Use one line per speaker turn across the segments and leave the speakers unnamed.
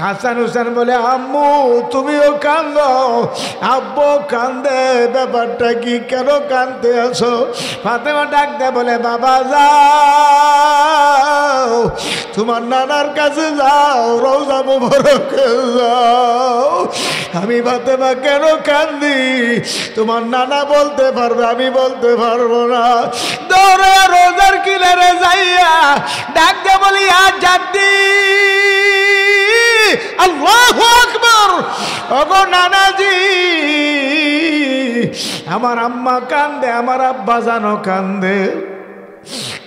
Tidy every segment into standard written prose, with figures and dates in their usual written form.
হাসান হুসেন বলে আম্মু তুমিও কান্দো, আব্বু কান্দে, ব্যাপারটা কি, কেন কান্দতে আছো? ফাতেমা ডাক দেয় বলে বাবা যাও, তোমার নানার কাছে যাও, রওজা মুবারকে যাও। আমি ফাতেমা কেন কান্দি? তোমার নানা বলতে পারবে, আমি বলতে পারবো না। দৌড়ে রোজার কিনারে যাইয়া ডাক দে বলি আর জাদ্দি আল্লাহু আকবার, ওগো নানাজি। আমার আম্মা কান্দে, আমার আব্বা জানো কান্দে।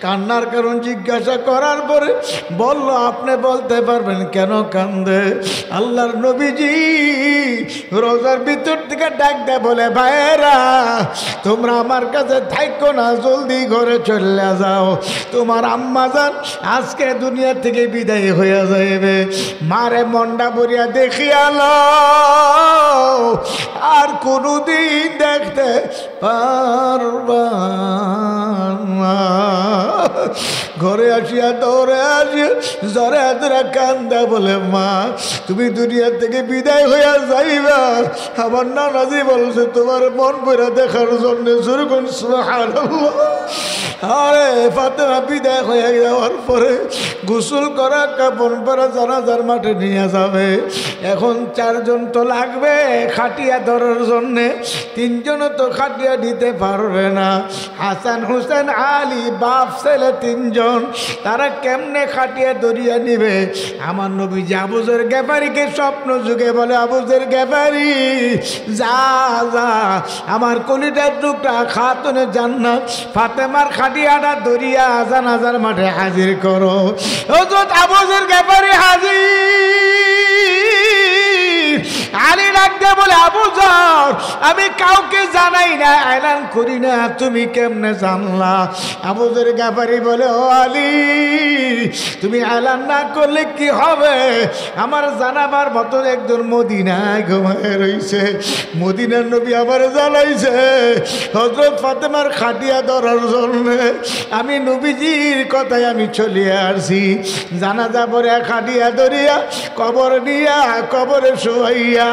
কান্নার কারণ জিজ্ঞাসা করার পরে বলল আপনি বলতে পারবেন কেন কান্দে? আল্লাহর নবীজি রোজার ভিতর থেকে ডাক দেয় বলে ভাইয়েরা তোমরা আমার কাছে থাইকো না, জলদি ঘরে চলে যাও, তোমার আম্মা জান আজকে দুনিয়া থেকে বিদায় হয়ে যাইবে। মারে মন্ডা বরিয়া দেখিয়ালো আর কোনোদিন দেখতে পারবা না। ঘরে আসিয়া দৌড়ে আসিয়া জরে হাতরা কান্দা বলে মা তুমি দুনিয়া থেকে বিদায় হইয়া যাইবা, আমার নানাজি বলছে তোমার মন পড়া দেখার জন্য। সুবহানাল্লাহ। আরে ফাতেমা বিদায় হয়ে যাওয়ার পরে গোসল করা, কাপড় পরা, জানাজার মাঠে নিয়ে যাবে। এখন 4 জন তো লাগবে খাটিয়া ধরার জন্যে, 3 জন তো খাটিয়া দিতে পারবে না। হাসান হুসেন আলী বাপ ছেলে 3 জন, তারা কেমনে খাটিয়া ধরিয়া নিবে? আমার নবীজি আবু যর গেফারিকে স্বপ্ন যুগে বলে আবু যর গেফারি যা যা আমার কলিজার টুকরা খাতুনে জান্নাত ফাতেমার খাটিয়াটা ধরিয়া জানাজার মাঠে হাজির করো। হযরত আবু যর গেফারি হাজির। আলী ডাকতে বলে আবু যর আমি কাউকে জানাই না, এলান করি না, তুমি কেমনে জানলা? আবু যর গেফারি বলে ও আলী তুমি এলান না করলে কি হবে? আমার জানাবার মতো একজন মদিনায় ঘুমায় রইছে, মদিনার নবী আবার জানাইছে হযরত ফাতেমার খাটিয়া ধরার জন্য। আমি নবীজির কথায় আমি চলে আসছি, জানাজা পরে খাটিয়া ধরিয়া কবর নিয়া কবরে শুয়াইয়া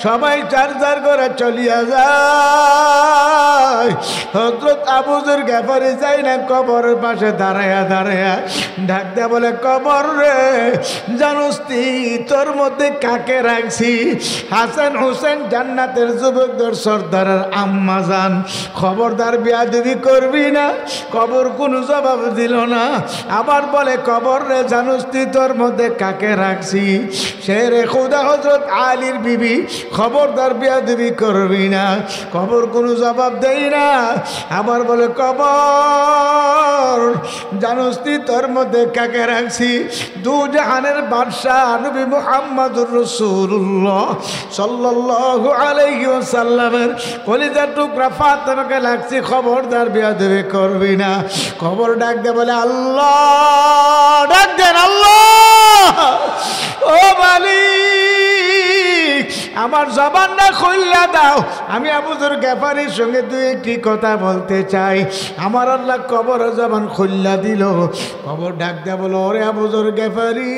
সবাই 4 করে চলিয়া যায়। হযরত আবু যর গেফারি যাই না কবরের পাশে দাঁড়ায়া দাঁড়ায়া ডাক দেয়া বলে কবর রে জানোস তোর মধ্যে কাকে রাখছি? হাসান হুসেন জান্নাতের যুবকদের সর্দারের আম্মা জান, খবরদার বেয়াদবি করবি না। কবর কোনো জবাব দিল না। আবার বলে কবর রে জানোস তোর মধ্যে কাকে রাখছি? সে রে খুদা হযরত আলীর বিবি, খবরদার বেয়াদবি করবি না। কবর কোনো জবাব দেই না। আবার বলে কবর জানোস তোর মধ্যে কাকে রাখছি? 2 জাহানের বাদশাহ নবী মুহাম্মদুর রাসূলুল্লাহ সাল্লাল্লাহু আলাইহি ওয়াসাল্লামের কলিজার টুকরা ফাতেমাকে রাখছি, খবরদার বেয়াদবি করবি না। খবর ডাক দে বলে আল্লাহ, ডাক দেন আল্লাহ। ও মালিক আমার জবানটা খুইলা দাও, আমি আবু যর গেফারির সঙ্গে 2-1টি কথা বলতে চাই। আমার আল্লাহ কবর জবান খুইলা দিল। কবর ডাক দেয়া বলো ওরে আবু যর গেফারি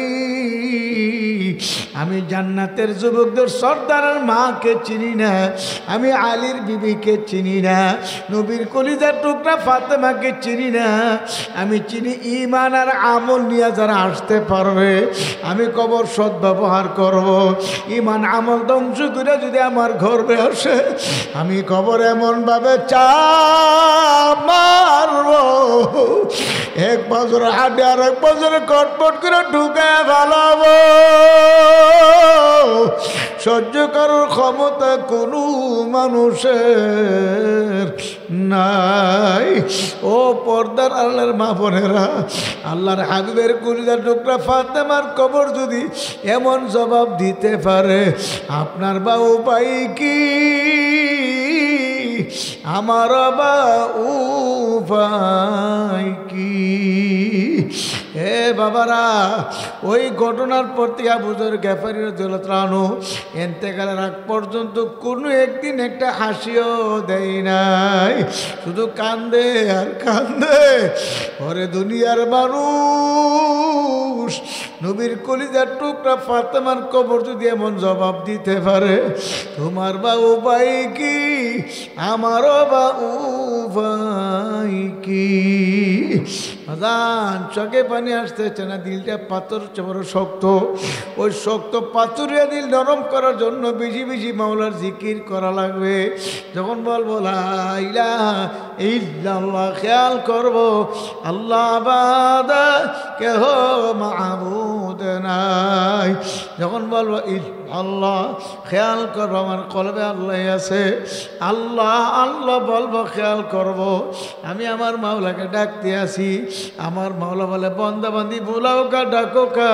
আমি জান্নাতের যুবকদের সর্দারের মাকে চিনি না, আমি আলীর বিবিকে চিনি না, নবীর কলিজার টুকরা ফাতেমাকে চিনি না। আমি চিনি ঈমান আর আমল নিয়ে যারা আসতে পারবে আমি কবর সদ্ব্যবহার করব। ঈমান আমল ধ্বংস করে যদি আমার ঘরে আসে আমি কবর এমনভাবে চাপ মারব, 1 বছর হাঁটে আর 1 বছর কটপট করে ঢুকে ফেলাবো। সহ্য করার ক্ষমতা কোনো মানুষের নাই। ও পর্দার আল্লাহর মা বোনেরা, আল্লাহর হাবিবের কলিজার টুকরা ফাতেমার কবর যদি এমন জবাব দিতে পারে আপনার বা উপায় কি? আমার বা উপায় কি? হে বাবারা, ওই ঘটনার পর থেকে আবু যর গেফারি রাদিয়াল্লাহু আনহু ইন্তেকালের আগ পর্যন্ত কোনো একদিন একটা হাসিও দেয় নাই, শুধু কান্দে আর কান্দে। ওরে দুনিয়ার মানুষ, নবীর কলিজার টুকরা ফাতেমার কবর যদি এমন জবাব দিতে পারে, তোমার বা উপায় কি, আমারও বা উপায় কি? আজান চোখে পানি আসতেছে না, দিলটা পাথর বড় শক্ত। ওই শক্ত পাথরিয়া দিল নরম করার জন্য বেশি বেশি মাওলার জিকির করা লাগবে। যখন বলবো লা ইলাহা ইল্লাল্লাহ, খেয়াল করব আল্লাহ বাদা কেহ মাবুদ নাই। যখন বলবো আল্লাহ, খেয়াল করবো আমার কলবে আল্লাহ আছে। আল্লাহ আল্লাহ বলবো, খেয়াল করব আমি আমার মাওলাকে ডাকতে আসি। আমার মাওলা বলে বান্দা বান্দি বোলাও কা ডাকো কা,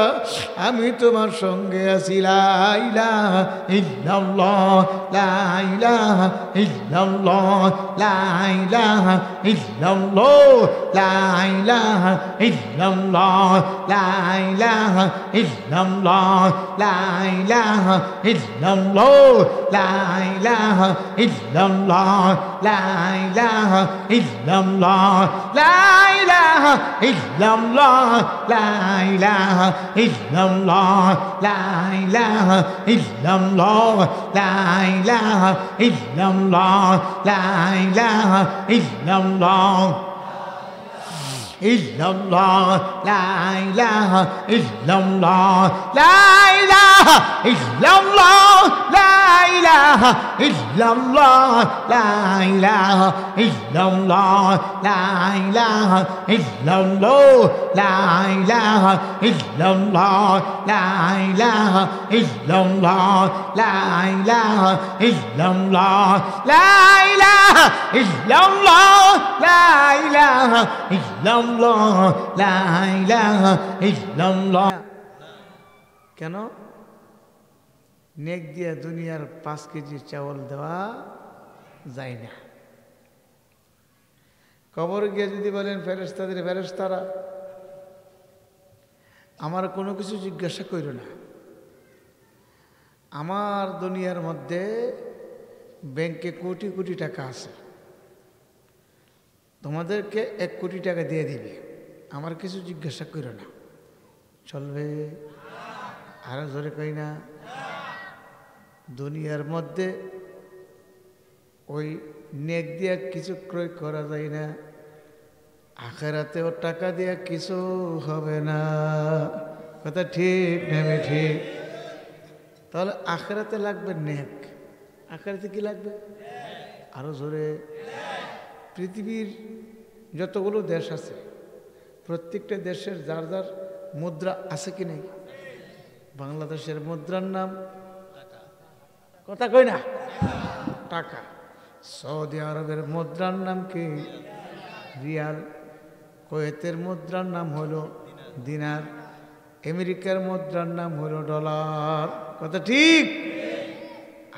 আমি তোমার সঙ্গে আছি। লা ইলাহা ইল্লাল্লাহ, লা ইলাহা ইল্লাল্লাহ, লা ইলাহা ইল্লাল্লাহ, লা ইলাহা ইল্লাল্লাহ, লা ইলাহা ইল্লাল্লাহ, লা ইলাহা ইল্লাল্লাহ, লা ইলাহা ইল্লাল্লাহ, লা ইলাহা ইল্লাল্লাহ, লা ইলাহা ইল্লাল্লাহ, লা ইলাহা ইল্লাল্লাহ, লা ইলাহা ইল্লাল্লাহ, লা ইলাহা ইল্লাল্লাহ, লা ইলাহা ইল্লাল্লাহ, illallah, la ilaha illallah, la ilaha illallah, la ilaha illallah, la ilaha illallah, la ilaha illallah, la ilaha illallah, la ilaha illallah, la ilaha illallah, la ilaha illallah, la ilaha illallah, লা ইলাহা ইল্লাল্লাহ। কেন? নেক দিয়া দুনিয়ার 5 KG চাউল দেওয়া যায় না। কবর গিয়ে যদি বলেন ফেরেশতাদের, ফেরেশতারা আমার কোনো কিছু জিজ্ঞাসা করো না, আমার দুনিয়ার মধ্যে ব্যাংকে কোটি কোটি টাকা আছে, তোমাদেরকে 1 কোটি টাকা দিয়ে দিবে, আমার কিছু জিজ্ঞাসা করো না, চলবে? আরো জোরে কই না? দুনিয়ার মধ্যে ওই নেক দিয়া কিছু ক্রয় করা যায় না, আখিরাতেও টাকা দিয়া কিছু হবে না। কথা ঠিক নেবে ঠিক? তাহলে আখিরাতে লাগবে নেক। আখিরাতে কি লাগবে? আরো জোরে। পৃথিবীর যতগুলো দেশ আছে, প্রত্যেকটা দেশের যার যার মুদ্রা আছে কি নেই? বাংলাদেশের মুদ্রার নাম কথা কই না, টাকা। সৌদি আরবের মুদ্রার নাম কি? রিয়াল। কুয়েতের মুদ্রার নাম হলো দিনার। আমেরিকার মুদ্রার নাম হলো ডলার। কথা ঠিক?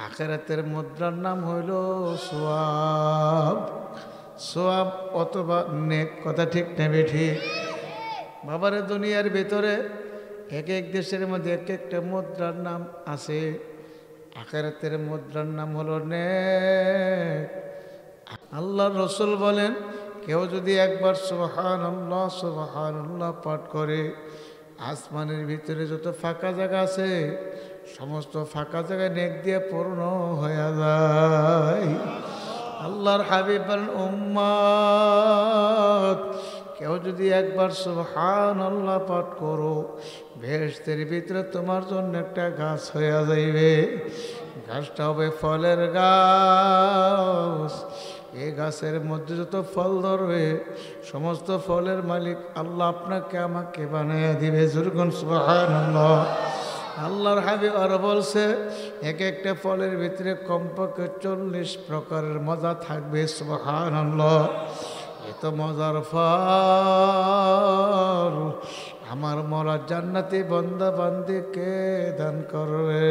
আখিরাতের মুদ্রার নাম হলো সোয়াব। সোয়াব অথবা নেক। কথা ঠিক নেবে ঠিক? বাবারে দুনিয়ার ভেতরে এক এক দেশের মধ্যে এক একটা মুদ্রার নাম আছে। আখিরাতের মুদ্রার নাম হলো নেক। আল্লাহর রাসূল বলেন, কেউ যদি একবার সুবহানাল্লাহ সুবহানাল্লাহ পাঠ করে, আসমানের ভিতরে যত ফাঁকা জায়গা আছে সমস্ত ফাঁকা জায়গায় নেক দিয়ে পূর্ণ হয়ে যায়। আল্লাহর হাবিব বলেন, উম্মত কেউ যদি একবার সুবহানাল্লাহ পাঠ করো, বেহেশতের ভিতরে তোমার জন্য একটা গাছ হয়ে যাইবে। গাছটা হবে ফলের গাছ। এই গাছের মধ্যে যত ফল ধরবে সমস্ত ফলের মালিক আল্লাহ আপনাকে আমাকে বানাইয়া দিবে। জুরগুন সুবহানাল্লাহ। আল্লাহর হাবিব আরো বলছে, এক একটা ফলের ভিতরে কমপক্ষে 40 প্রকারের মজা থাকবে। সুবহানাল্লাহ। এত মজার ফল আমার মরা জান্নাতি বান্দা বান্দিকে দান করবে।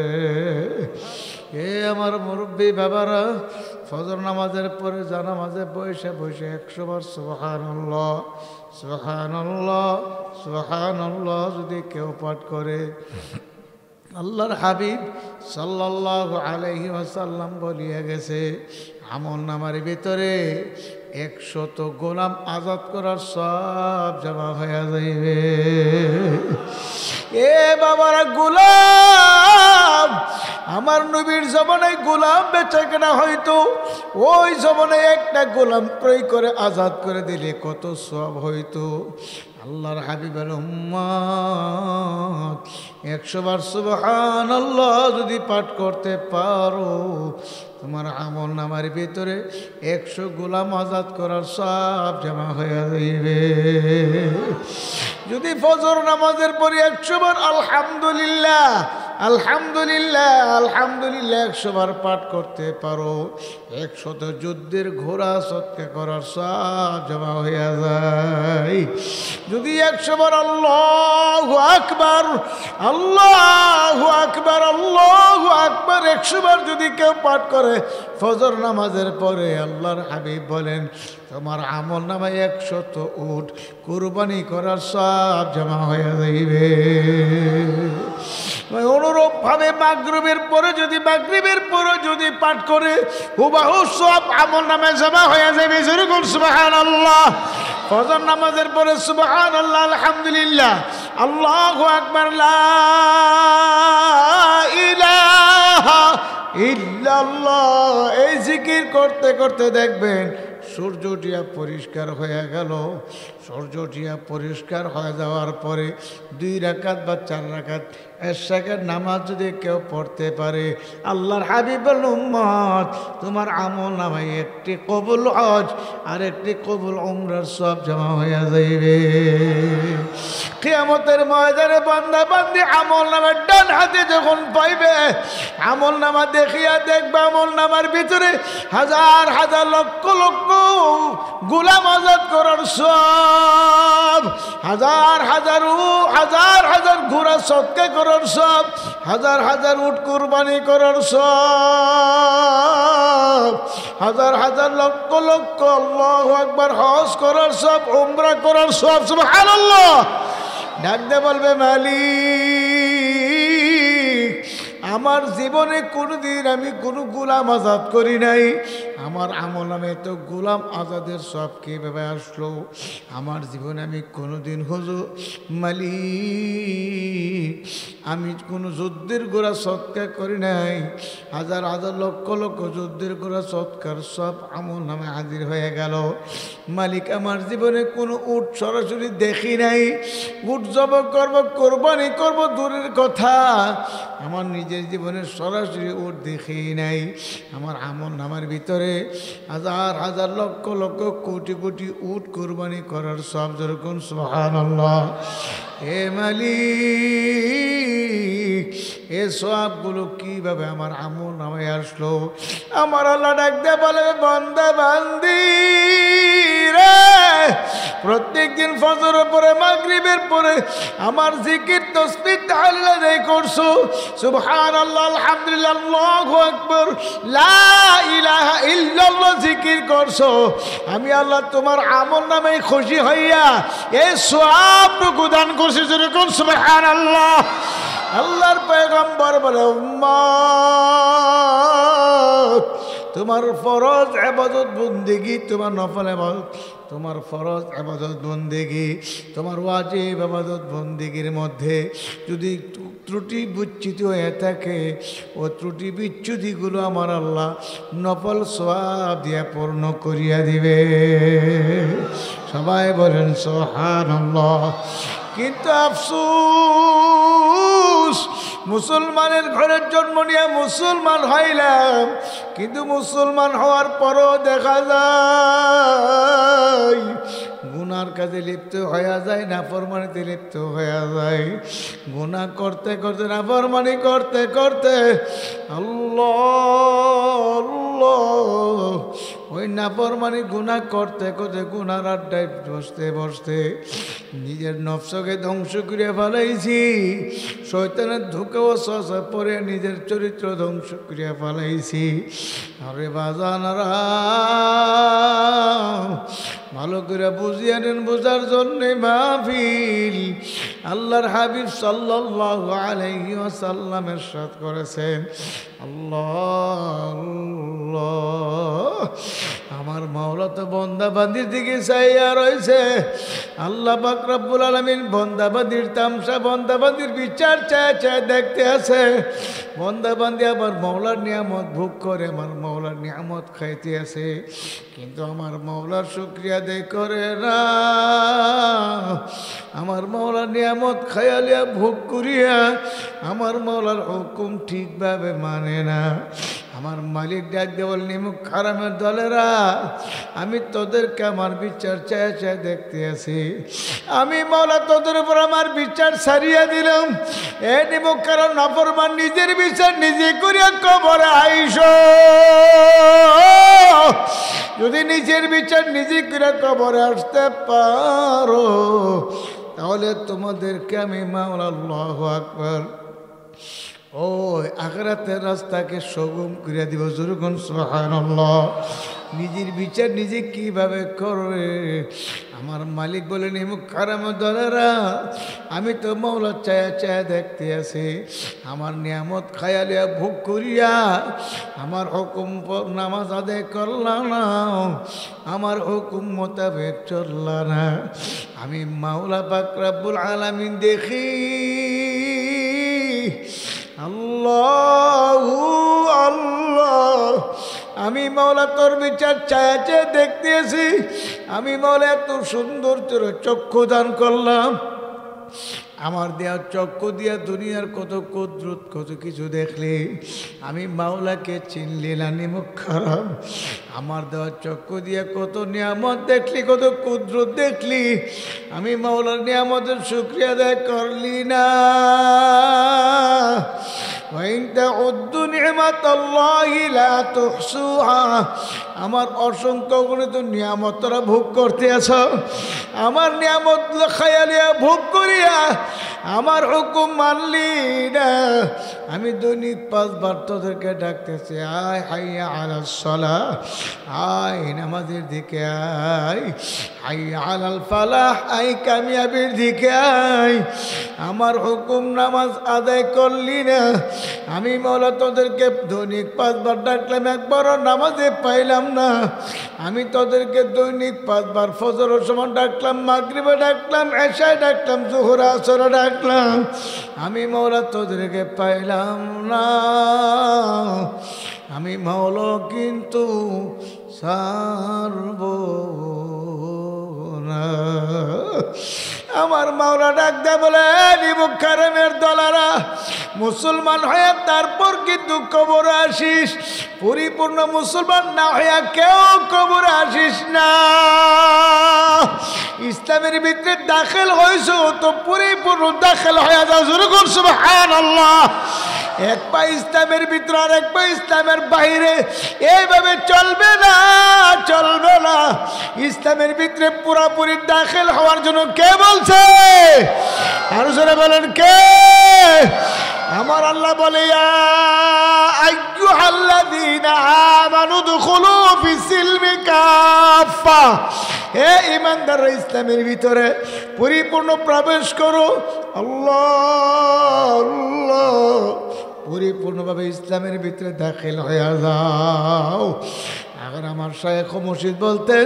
এ আমার মুরব্বী বাবারা, ফজর নামাজের পরে জানামাজে বসে বসে 100 বার সুবহানাল্লাহ সুবহানাল্লাহ সুবহানাল্লাহ যদি কেউ পাঠ করে, আল্লাহর হাবিব সাল্লাল্লাহু আলাইহি ওয়াসাল্লাম বলিয়া গেছে, আমল নামার ভিতরে 100 গোলাম আজাদ করার সব জমা হয়ে যাইবে। এ বাবারা, গোলাম আমার নবীর জমানায় গোলাম বেচা কেনা হয়তো, ওই জমানায় একটা গোলাম ক্রয় করে আজাদ করে দিলে কত সওয়াব হইতো। আল্লাহর হাবিবের উম্মত 100 বার সুবহানাল্লাহ যদি পাঠ করতে পারো, তোমার আমল নামার ভিতরে 100 গোলাম আজাদ করার সব জমা হয়ে যাইবে। যদি ফজর নামাজের পরে 100 বার আলহামদুলিল্লাহ আলহামদুলিল্লাহ আলহামদুলিল্লাহ 100 বার পাঠ করতে পারো, 100 যুদ্ধের ঘোড়া সৎকা করার সব জমা হয়ে যায়। যদি 100 বার আল্লাহু আকবার আল্লাহু আকবার আল্লাহু আকবার 100 বার যদি কেউ পাঠ করে ফজর নামাজের পরে, আল্লাহর হাবিব বলেন তোমার আমল নামায় 100 উট কুরবানি করার সব জমা হয়ে যাইবে। অনুরূপ ভাবে মাগরিবের পরে যদি পাঠ করে হুবাহু সব আমল নামে জমা হয়ে যাবে। যেরকম সুবহানাল্লাহ, ফজর নামাজের পরে সুবহানাল্লাহ আলহামদুলিল্লাহ আল্লাহু আকবার লা ইলাহা ইল্লাল্লাহ, এই জিকির করতে করতে দেখবেন সূর্যটিয়া পরিষ্কার হয়ে গেল। সূর্যটিয়া পরিষ্কার হয়ে যাওয়ার পরে 2 রাকাত বা 4 রাকাত এশাকের নামাজ যদি কেউ পড়তে পারে, আল্লাহর হাবিবের উম্মত তোমার আমল নামায় একটি কবুল হজ আর একটি কবুল উমরার সব জমা হয়ে যাইবে। কিয়ামতের ময়দানে বান্দা বান্দি আমল নামার ডান হাতে যখন পাইবে, আমল নামা দেখিয়া দেখবে আমল নামার ভিতরে হাজার হাজার লক্ষ লক্ষ গোলাম আজাদ করার সব, হাজার হাজার ঘোড়া সৎকা করার সব, হাজার হাজার উট কুরবানি করার সব, হাজার হাজার লক্ষ লক্ষ আল্লাহু আকবার হজ করার সব, উমরা করার সব। সুবহানাল্লাহ। ডাক দিয়ে বলবে মালিক, আমার জীবনে কোনোদিন আমি কোনো গোলাম আজাদ করি নাই, আমার আমল নামে তো গোলাম আজাদের সব কীভাবে আসলো? আমার জীবনে আমি কোনোদিন হুজুর মালিক আমি কোনো যুদ্ধের গোড়া সৎকার করি নাই, হাজার হাজার লক্ষ লক্ষ যুদ্ধের গোড়া সৎকার সব আমল নামে হাজির হয়ে গেল। মালিক আমার জীবনে কোনো উট সরাসরি দেখি নাই, উট জবাই করব কোরবানি করব দূরের কথা, আমার নিজের জীবনে সরাসরি উট দেখি নাই। আমার আমল নামার ভিতরে হাজার হাজার লক্ষ লক্ষ কোটি কোটি উট কোরবানি করার সব। যেরকম সুবহানাল্লাহ। হে মালিক, এ সবগুলো কিভাবে আমার আমল নামায় আসলো? আমার আল্লাহ ডাক দিয়ে বলে বান্দা বান্দি রে, প্রত্যেক দিন ফজরের পরে মাগরিবের পরে আমার জিকির তাসবিহ তাহলিল আদায় করছো, সুবহানাল্লাহ আলহামদুলিল্লাহ আল্লাহু আকবার লা ইলাহা ইল্লাল্লাহ জিকির করছো, আমি আল্লাহ তোমার আমল নামে খুশি হইয়া এই সওয়াবটুকু দান করছি। যেরকম সুবহানাল্লাহ। আল্লাহর পয়গম্বর বলে উম্মত তোমার ফরজ ইবাদত বন্দেগী, তোমার নফল ইবাদত, তোমার ফরজ ইবাদত বন্দেগী, তোমার ওয়াজিব ইবাদত বন্দেগীর মধ্যে যদি ত্রুটি বিচ্যুতি হয়ে থাকে, ও ত্রুটি বিচ্যুতিগুলো আমার আল্লাহ নফল সওয়াব দিয়ে পূর্ণ করিয়া দিবে। সবাই বলেন সুবহানাল্লাহ। কিন্তু আফসোস, মুসলমানের ঘরের জন্ম নিয়ে মুসলমান হইলাম, কিন্তু মুসলমান হওয়ার পরও দেখা যায় গুনার কাজে লিপ্ত হয়ে যায়, নাফরমানিতে লিপ্ত হয়ে যায়। গুনাহ করতে করতে নাফরমানি করতে করতে আল্লাহ ওই নাফরমানি গুনাহ করতে করতে গুনার আড্ডায় বসতে বসতে নিজের নফসকে ধ্বংস করে ফেলাইছি, শয়তানের ধোঁকা ওয়াসওয়াসা পড়ে নিজের চরিত্র ধ্বংস করে ফেলাইছি। আরে বাজানারা ভালো করে বুঝিয়ে নেন, বোঝার জন্যে মাহফিল। আল্লাহর হাবিব সাল্লাল্লাহু আলাইহি ওয়াসাল্লাম ইরশাদ করেছেন, আল্লাহ আমার মাওলা তো বন্দাবান্দির দিকে চাইয়া রয়েছে। আল্লাহ পাক রব্বুল আলামিন বন্দাবান্দির তামসা, বন্দাবান্দির বিচার চায় চায় দেখতে আছে। বন্দাবান্দি আমার মাওলার নিয়ামত ভোগ করে, আমার মাওলার নিয়ামত খাইতে আছে, কিন্তু আমার মাওলার শুকরিয়া আদায় করে না। আমার মাওলার নিয়ামত খায়ালিয়া ভোগ করিয়া আমার মাওলার হুকুম ঠিকভাবে মানে না। আমার মালিক ডাক দিয়ে বলনি, মুখ হারামের দলেরা, আমি তোদেরকে আমার বিচার চায় চায় দেখতে আছি। আমি মাওলা তোদের উপর আমার বিচার ছাড়িয়ে দিলাম। এ নিমুখ কারণ নাফরমান নিজের বিচার নিজে করিয়া কবরে আইস। যদি নিজের বিচার নিজে করে কবরে আসতে পারো, তাহলে তোমাদেরকে আমি মাওলা, আল্লাহু আকবার, ও আখিরাতের রাস্তাকে সগম করে দিব। জোরগণ সুবহানাল্লাহ। নিজের বিচার নিজে কিভাবে করবে? আমার মালিক বলেন, মুখ খারাম দলেরা, আমি তো মাওলা চায়া চায়া দেখতে আছি। আমার নিয়ামত খায়ালিয়া ভোগ করিয়া আমার হুকুম নামাজ আদায় করলা না, আমার হুকুম মোতাবেক চললা না। আমি মাওলা পাক রব্বুল আলামিন দেখি, আল্লাহু আল্লাহ, আমি মাওলা তোর বিচার চায়া চায়া দেখতেছি। আমি মাওলা এত সুন্দর তোর চক্ষু দান করলাম, আমার দেওয়া চক্ষু দিয়া দুনিয়ার কত কুদরত কত কিছু দেখলি, আমি মাওলাকে চিনলি না। নিমুখ খারাপ, আমার দেওয়া চক্ষু দিয়া কত নিয়ামত দেখলি, কত কুদরত দেখলি, আমি মাওলার নিয়ামতের শুকরিয়া আদায় করলি না। আমার অসংখ্য গণিত নিয়ামত তোরা ভোগ করতে আছ। আমার নিয়ামত খায়ালিয়া ভোগ করিয়া আমার হুকুম মানলি না। আমি দৈনিক 5 বার তোদেরকে ডাকতেছি, আয় হাইয়া আলাস সালাহ, আয় নামাজের দিকে আয়, হাইয়া আলাল ফালাহ, আয় কামিয়াবির দিকে আয়। আমার হুকুম নামাজ আদায় করলি না। আমি মাওলা তোদেরকে দৈনিক 5 বার ডাকলাম, একবারও নামাজে পাইলাম না। আমি তোদেরকে দৈনিক 5 বার ফজরের সময় ডাকলাম, মাগরিবে ডাকলাম, এশায় ডাকলাম, জোহর আসরে ডাকলাম, আমি মাওলা তোদেরকে পাইলাম না। আমি মাওলা কিন্তু সারব না। আমার মাওলা ডাক দে বলে, নিমুখ কারেমের দলারা, মুসলমান হয়ে তারপর কিন্তু কবরে আসিস। পরিপূর্ণ মুসলমান না হইয়া কেউ কবরে আসিস না। ইসলামের ভিতরে দাখিল হয়েছ তো পরিপূর্ণ দাখিল হয়ে যাও। যেরকম সুবহানাল্লাহ। এক পা ইসলামের ভিতরে আর এক পা ইসলামের বাইরে, এইভাবে চলবে না, চলবে না। ইসলামের ভিতরে পুরোপুরি দাখিল হওয়ার জন্য কে বলছে? আর জোরে বলেন কে? আমার আল্লাহ বলে, আইয়ুহাল্লাযীনা আমানু দুখুলু ফিস-সিলমি কাফা, হে ঈমানদাররা, ইসলামের ভিতরে পরিপূর্ণ প্রবেশ করো। আল্লাহ আল্লাহ, পরিপূর্ণভাবে ইসলামের ভিতরে দাখিল হয়ে যাও। আবার আমার শায়েখ মুর্শিদ বলতেন,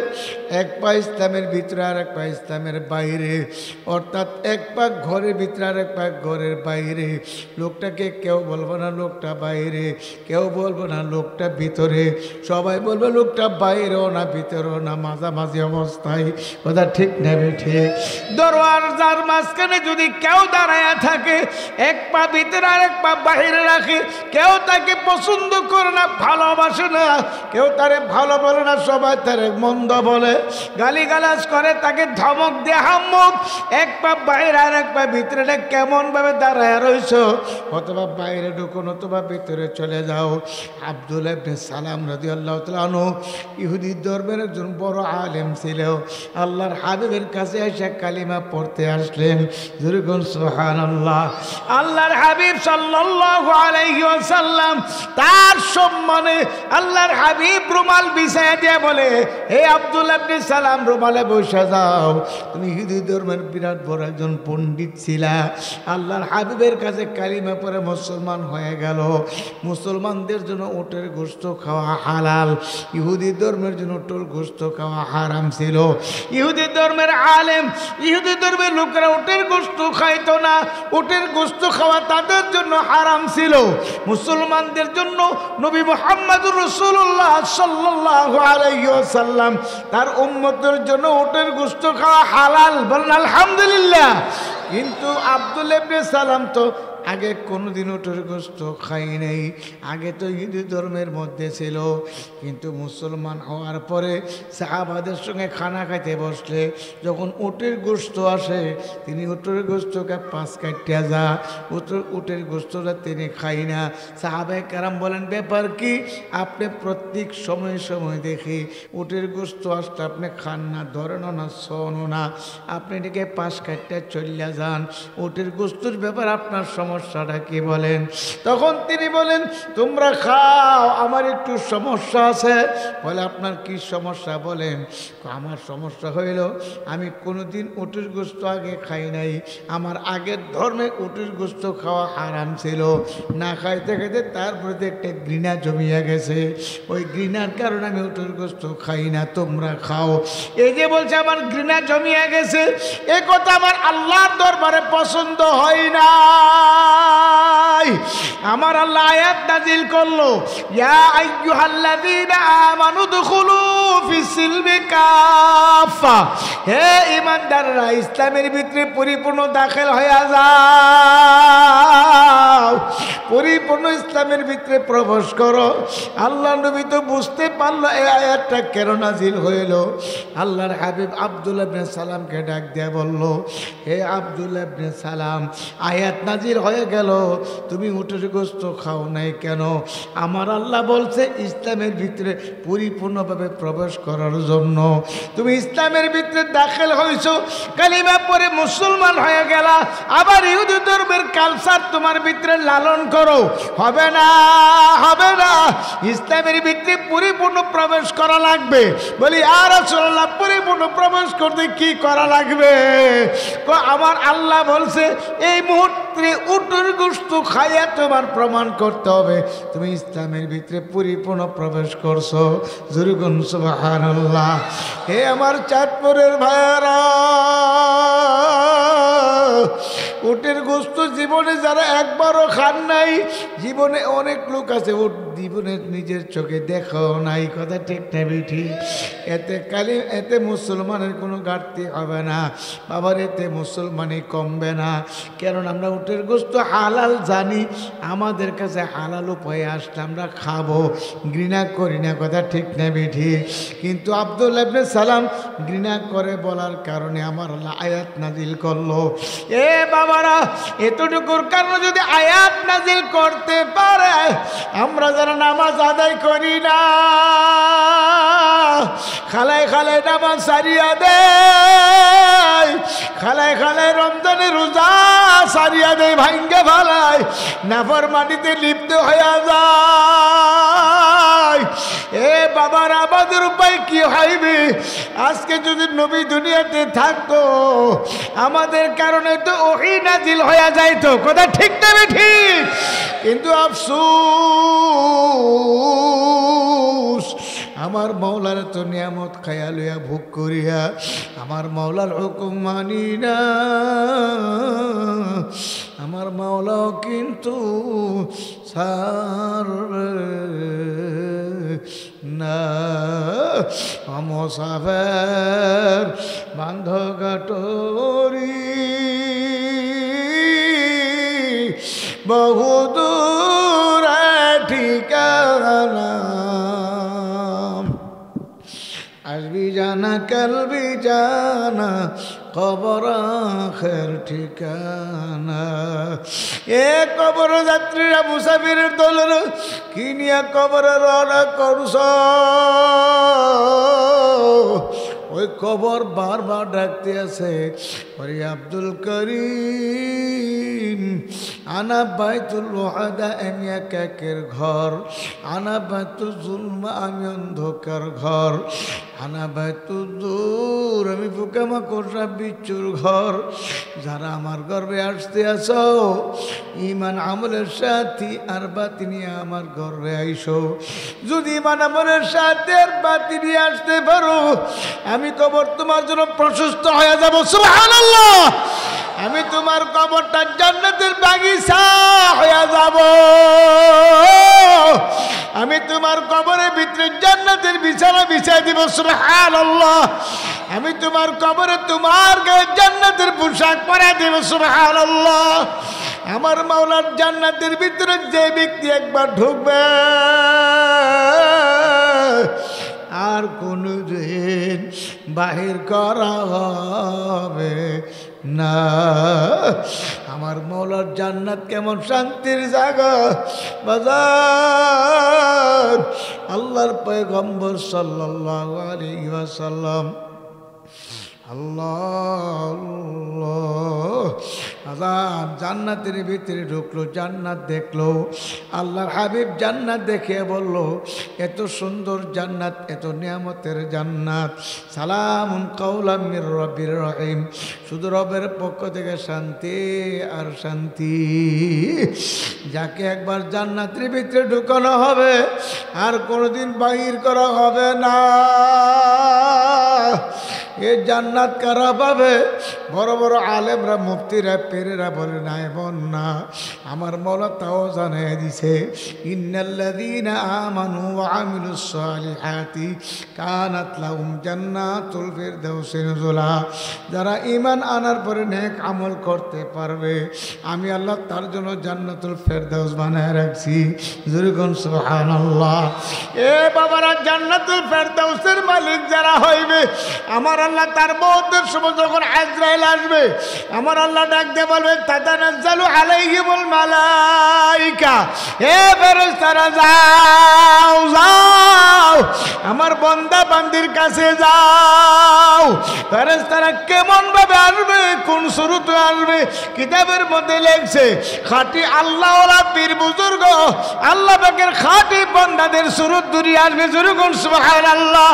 এক পা ইসলামের ভিতরে আর এক পা ইসলামের বাইরে, অর্থাৎ এক পা ঘরের ভিতরে আর এক পা ঘরের বাইরে। লোকটাকে কেউ বলবো না লোকটা বাইরে, কেউ বলবো না লোকটা ভিতরে, সবাই বলবে লোকটা বাইরেও না ভিতরেও না, মাঝামাঝি অবস্থায়। কথা ঠিক নেবে ঠিক। দরওয়াজার মাঝখানে যদি কেউ দাঁড়ায় থাকে, এক পা ভিতরে আর এক পা বাইরে রাখে, কেউ তাকে পছন্দ করে না, ভালোবাসে না, কেউ তারে ভালো বলে না, সবাই তারে মন্দ বলে, গালিগালাজ করে, তাকে ধমক দিয়ে হাম্মুক। এক পা বাইরে আর এক পা ভিতরে, কেমন ভাবে দাঁড়ায় রইছ? অথবা বাইরে ঢুকুন অথবা ভিতরে চলে যাও। আব্দুল্লাহ ইবনে সালাম রাদিয়াল্লাহু তাআলা আনহু ইহুদি ধর্মের একজন বড় আলেম ছিল। আল্লাহর হাবিবের কাছে এসে কালিমা পড়তে আসলেন। যেরকম সুবহানাল্লাহ। আল্লাহর হাবিব সাল্লাল্লাহু আলাইহি ওয়াসাল্লাম তার সম্মানে আল্লাহর হাবিব রুমাল বিছায়া দিয়ে বলে, হে আব্দুল্লাহ ইবনে সালাম, রুমালে বসে যাও। তুমি ইহুদি ধর্মের বিরাট বড় একজন পণ্ডিত ছিলা, আল্লাহর হাবিবের কাছে কালিমা পড়ে মুসলমান হয়ে গেল। মুসলমানদের জন্য উটের গোশত খাওয়া হালাল, ইহুদি ধর্মের জন্য উটের গোশত খাওয়া হারাম ছিল। ইহুদি ধর্মের আলেম, ইহুদি ধর্মের লোকেরা উটের গোশত খাইতো না, উটের গোশত খাওয়া তাদের জন্য হারাম ছিল। মুসলমানদের জন্য নবী মুহাম্মদুর রাসূলুল্লাহ সাল্লাল্লাহু আলাইহি ওয়াসাল্লাম তার উম্মতের জন্য উটের গোশত খাওয়া হালাল। বলেন আলহামদুলিল্লাহ। কিন্তু আব্দুল্লাহ ইবনে সালাম তো আগে কোনোদিন উটের গোশত খাই নাই, আগে তো ইহুদি ধর্মের মধ্যে ছিল। কিন্তু মুসলমান হওয়ার পরে সাহাবাদের সঙ্গে খানা খাইতে বসলে যখন উটের গোশত আসে, তিনি উটের গোশতকে 5 কাটিয়া যা, উটের গোশতটা তিনি খাই না। সাহাবায়ে কেরাম বলেন, ব্যাপার কি? আপনি প্রত্যেক সময় সময় দেখি উটের গোশত আসলে আপনি খান না, ধরেনও না, শোনো না, আপনি এটাকে 5 কাটিয়া চলিয়া যান। উটের গোশতের ব্যাপার আপনার সমস্যাটা কি বলেন? তখন তিনি বলেন, তোমরা খাও, আমার একটু সমস্যা আছে। বলে, আপনার কি সমস্যা বলেন? আমার সমস্যা হইল আমি কোনোদিন উটের গোশত আগে খাই নাই, আমার আগের ধর্মে উটের গোশত খাওয়া হারাম ছিল। না খাইতে খাইতে তার প্রতি একটা ঘৃণা জমিয়া গেছে, ওই ঘৃণার কারণে আমি উটের গোশত খাই না, তোমরা খাও। এই যে বলছে আমার ঘৃণা জমিয়া গেছে, এ কথা আমার আল্লাহর দরবারে পছন্দ হয় না। আমার আল্লাহ আয়াত নাজিল করলো, ইয়া আইয়ুহাল্লাযীনা আমানু দুখুলু ফিস-সিলমি কাফা, হে ঈমানদাররা, ইসলামের ভিতরে পরিপূর্ণ দাখিল হয়ে যাও, পরিপূর্ণ ইসলামের ভিতরে প্রবেশ করো। আল্লাহ নবী তো বুঝতে পারলো এই আয়াতটা কেন নাজিল হইল। আল্লাহর হাবিব আব্দুল্লাহ ইবনে সালামকে ডাক দিয়ে বলল, হে আব্দুল্লাহ ইবনে সালাম, আয়াত নাজিল হয়ে গেল, তুমি উটের গোশত খাও নাই কেন? আমার আল্লাহ বলছে ইসলামের ভিতরে পরিপূর্ণভাবে প্রবেশ করার জন্য। তুমি ইসলামের ভিতরে দাখিল হইছো, কালিমা পড়ে মুসলমান হয়ে গেলা, আবার ইহুদি ধর্মের কালচার তোমার ভিতরে লালন করো, হবে না, হবে না। ইসলামের ভিতরে পরিপূর্ণ প্রবেশ করা লাগবে। বলি, আর রাসূলুল্লাহ, পরিপূর্ণ প্রবেশ করতে কি করা লাগবে? আমার আল্লাহ বলছে এই মুহূর্তে উটের গোশত খাইয়া তোমার প্রমাণ করতে হবে তুমি ইসলামের ভিতরে পরিপূর্ণ প্রবেশ করছো। জোরে বলুন সুবহানাল্লাহ। হে আমার চাঁদপুরের ভাইয়ারা, উটের গোশত জীবনে যারা একবারও খান নাই, জীবনে অনেক লোক আছে উট জীবনে নিজের চোখে দেখাও নাই, কথা ঠিক না ঠিক? এতে মুসলমানের কোনো ঘাটতি হবে না বাবার, এতে মুসলমানই কমবে না। কারণ আমরা উটের গোশত হালাল জানি, আমাদের কাছে হালাল উপায়ে আসলে আমরা খাবো, ঘৃণা করি না, কথা ঠিক না ঠিক? কিন্তু আব্দুল্লাহ ইবনে সালাম ঘৃণা করে বলার কারণে আমার আল্লাহ আয়াত নাজিল করলো। এ বাবারা, এতটুকুর কারণে যদি আয়াত নাজিল করতে পারে, আমরা যারা নামাজ আদায় করি না, খালায় খালায় নামাজ সারিয়া দেয়, খালায় খালায় রমজানের রোজা সারিয়া দেয়, ভাঙ্গে ভালায় নাফরমানিতে লিপ্ত হয়ে যায়। এ বাবার, আমাদের উপায় কি হইবে? আজকে যদি নবী দুনিয়াতে থাকতো, আমাদের কারণে তো ওহী নাজিল হয়ে যাইতো, কথা ঠিক না ঠিক? কিন্তু আফসোস, আমার মাওলার তো নিয়ামত খায়া লইয়া ভোগ করিয়া আমার মাওলার হুকুম মানি না। আমার মাওলাও কিন্তু ছাড়বে না। মুসাফির বান্ধ গাটরি বহুদূর ঠিকানা, আসবি জানা কালবি জানা, কবর আখের ঠিকানা। এ কবর যাত্রীরা, মুসাফিরের দলের কি নিয়ে কবরে রওনা করছ? ওই কবর বারবার ডাকতে আছে, ওরে আব্দুল করিম, আনা বাইতুল ওয়াহদা, আমি একের ঘর। আনা বাইতুল জুলমা, আমি অন্ধকার ঘর। আনা বাইতুল দূর, আমি পোকামাকড় বিচ্ছুর ঘর। যারা আমার গর্বে আসতে আসো, ইমান আমলের সাথী আর বাতি নিয়ে আমার গর্বে আইসো। যদি ইমান আমলের সাথে আর বাতি নিয়ে আসতে পারো, আমি কবর তোমার জন্য প্রশস্ত হয়ে যাব। সুবহানাল্লাহ। আমি তোমার কবরটা জান্নাতের বাগিচা হয়ে যাব। আমি তোমার কবরের ভিতরে জান্নাতের বিছানা বিছাই দিব। সুবহানাল্লাহ। আমি তোমার কবরে তোমার গায়ে জান্নাতের পোশাক পরাই দেব। সুবহানাল্লাহ। আমার মাওলার জান্নাতের ভিতরে যে ব্যক্তি একবার ঢুকবে, আর কোনদিন বাহির করা হবে না। আমার মাওলার জান্নাত কেমন শান্তির জায়গা বাজার। আল্লাহর পয়গম্বর সাল্লাল্লাহু আলাইহি ওয়াসাল্লাম আল্লাহ জান্নাতের ভিতরে ঢুকলো, জান্নাত দেখলো। আল্লাহর হাবিব জান্নাত দেখে বলল, এত সুন্দর জান্নাত, এত নিয়ামতের জান্নাত, সালামুন কাওলাম মির রাব্বির রহিম, শুধু রবের পক্ষ থেকে শান্তি আর শান্তি। যাকে একবার জান্নাতের ভিতরে ঢুকানো হবে, আর কোনোদিন বাহির করা হবে না। এই জান্নাত কারা পাবে? বড় বড় আলেমরা, মুফতিরা, পীরেরা বলে না, এমন না। আমার মাওলা তাও জানিয়ে দিছে, ইন্নাল্লাযীনা আমানু ওয়া আমিলুস সালিহাতি কানাত লাহুম জান্নাতুল ফিরদাউসি নুজুলা। যারা ঈমান আনার পরে নেক আমল করতে পারবে, আমি আল্লাহ তার জন্য জান্নাতুল ফিরদাউস বানায় রাখছি। জোরে কোন সুবহানাল্লাহ। এ বাবারা, জান্নাতুল ফিরদাউসের মালিক যারা হইবে, আমার আল্লাহ তার মওতের সময় যখন আজরাইল আসবে, আমার আল্লাহ ডাক দিয়ে বলবে, তাতানাজ্জালু আলাইহিমুল মালাইকা, হে ফেরেশতারা যাও যাও, আমার বান্দা বান্দির কাছে যাও। ফেরেশতারা কেমন ভাবে আসবে, কোন সুরতে আসবে? কিতাবের মধ্যে লেখছে, খাঁটি আল্লাহওয়ালা পীর বুজুর্গ, আল্লাহ পাকের খাঁটি বান্দাদের সুরত ধরে আসবে। যেরকম সুবহানাল্লাহ।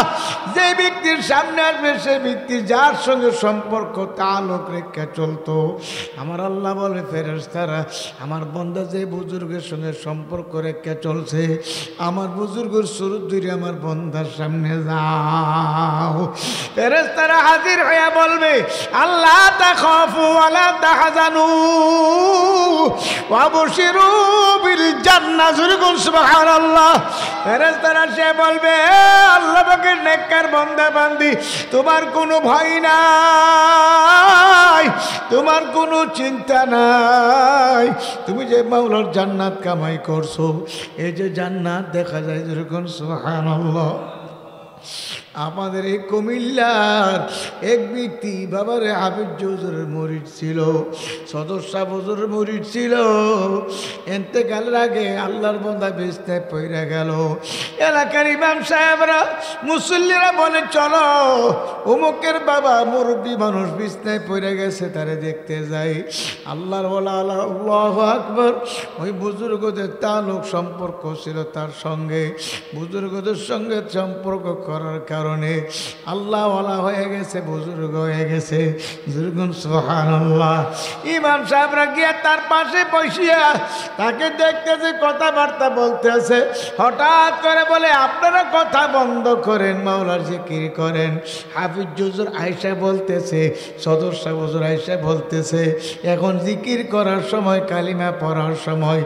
যে ব্যক্তির সামনে আসবে, সে ব্যক্তি যার সঙ্গে সম্পর্ক তালুক রেখে চলতো, আমার আল্লাহ বলে, ফেরেশতারা আমার বান্দা যে বুজুর্গের সঙ্গে সম্পর্ক রেখে চলছে, আমার বুজুর্গের সুরত ধরে আমার বান্দার সামনে যাও। ফেরেশতারা হাজির হয়ে বলবে, আল্লাহ তাখাফু ওয়ালা তাহজানু ওয়া বুশিরু বিল জান্নাহ। যুরকুন সুবহানাল্লাহ। ফেরেশতারা সে বলবে, আল্লাহ পাকের নেককার বান্দা বান্দি, তোমার কোনো ভয় নাই, তোমার কোনো চিন্তা নাই। তুমি যে মাওলার জান্নাত কামাই করছো, এই যে জান্নাত দেখা যায়। যেরকম সুবহানাল্লাহ। আমাদের এই কুমিল্লার এক ব্যক্তি, বাবারে হাফিজ হুজুরের মুরিদ ছিল, সদস্য হুজুরের মুরিদ ছিল। ইন্তেকালের আগে আল্লাহর বান্দা বিছনায় পড়ে গেল। এলাকার ইমাম সাহেবরা, মুসল্লিরা বলে, চলো অমুকের বাবা মুরব্বী মানুষ বিছনায় পড়ে গেছে, তারে দেখতে যাই। আল্লাহর ওয়ালা, আল্লাহু আকবার। ওই বুজুর্গদের তালুক সম্পর্ক ছিল তার সঙ্গে, বুজুর্গদের সঙ্গে সম্পর্ক করার কারণে আল্লাহ ওয়ালা হয়ে গেছে, বুজুর্গ হয়ে গেছে। যুরগুন সুবহানাল্লাহ। ইমাম সাহেবরা গিয়া তার পাশে বসিয়া তাকে দেখতেছে, কথাবার্তা বলতেছে। হঠাৎ করে বলে, আপনারা কথা বন্ধ করেন, মাওলার জিকির করেন। হাফিজ হুজুর আয়েশা বলতেছে, সদস্য হুজুর আয়েশা বলতেছে, এখন জিকির করার সময়, কালিমা পড়ার সময়,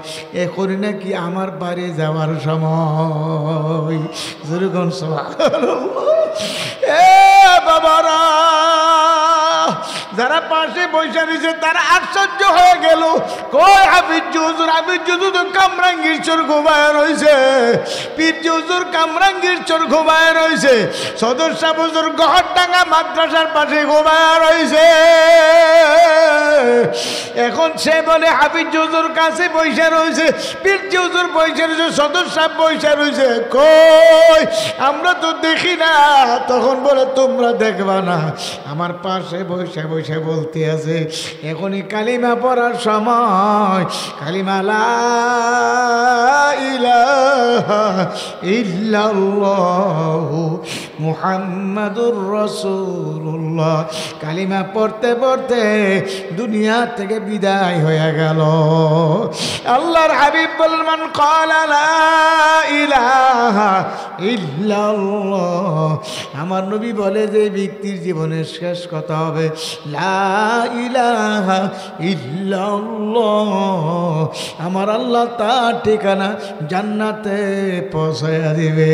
এখনই নাকি আমার বাড়ি যাওয়ার সময়। যুরগুন সুবহানাল্লাহ। এ বাবারা, যারা পাশে বসে রয়েছে তারা আশ্চর্য হয়ে গেল। কই হাফিজ হুজুর? হাফিজ হুজুর তো কামরাঙ্গীর চোর ঘুমায় রয়েছে, পীর হুজুর কামরাঙ্গীর চোর ঘুমায় রয়েছে, সদস্য হুজুর গহরডাঙ্গা মাদ্রাসার পাশে ঘুমায় রয়েছে। এখন সে বলে, হাফিজ হুজুর কাছে বসে রয়েছে, পীর হুজুর বসে রয়েছে, সদস্য বসে রয়েছে, কই আমরা তো দেখি না। তখন বলে, তোমরা দেখবা না, আমার পাশে বসে বসে বসে বলতে আছে এখনই কালিমা পড়ার সময়। কালিমা লা ইলাহা ইল্লাল্লাহু মুহাম্মাদুর রাসূলুল্লাহ কালিমা পড়তে পড়তে দুনিয়া থেকে বিদায় হয়ে গেল। আল্লাহর হাবিব বলেন মান ক্বালা লা ইলাহা ইল্লাল্লাহ, আমার নবী বলে যে ব্যক্তির জীবনের শেষ কথা হবে লা ইলাহা ইল্লাল্লাহ, আমার আল্লাহ তার ঠিকানা জান্নাতে পৌঁছায়া দিবে।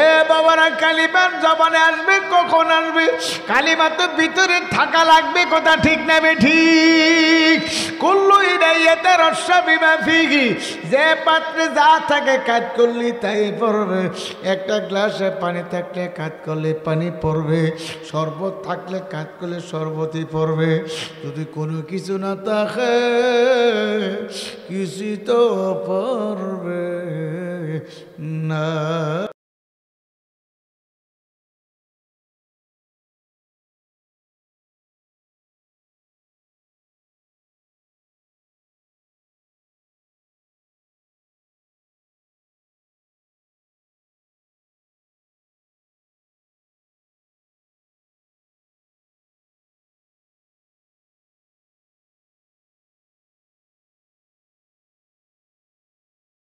এ বাবারা, কালিমার জবানে আসবে কখন আসবে? কালিমা তো ভিতরে থাকা লাগবে, কথা ঠিক না ঠিক? কুল্লু ইদাইয়াতে রস্যা বিমা ফিহি, যে পাত্রে যা থাকে কাজ করলি তাই পড়বে। একটা গ্লাসে পানি থাকলে কাজ করলে পানি পড়বে, শরবত থাকলে কাজ করলে শরবতই পড়বে। যদি কোনো কিছু না থাকে কিছু তো পড়বে না।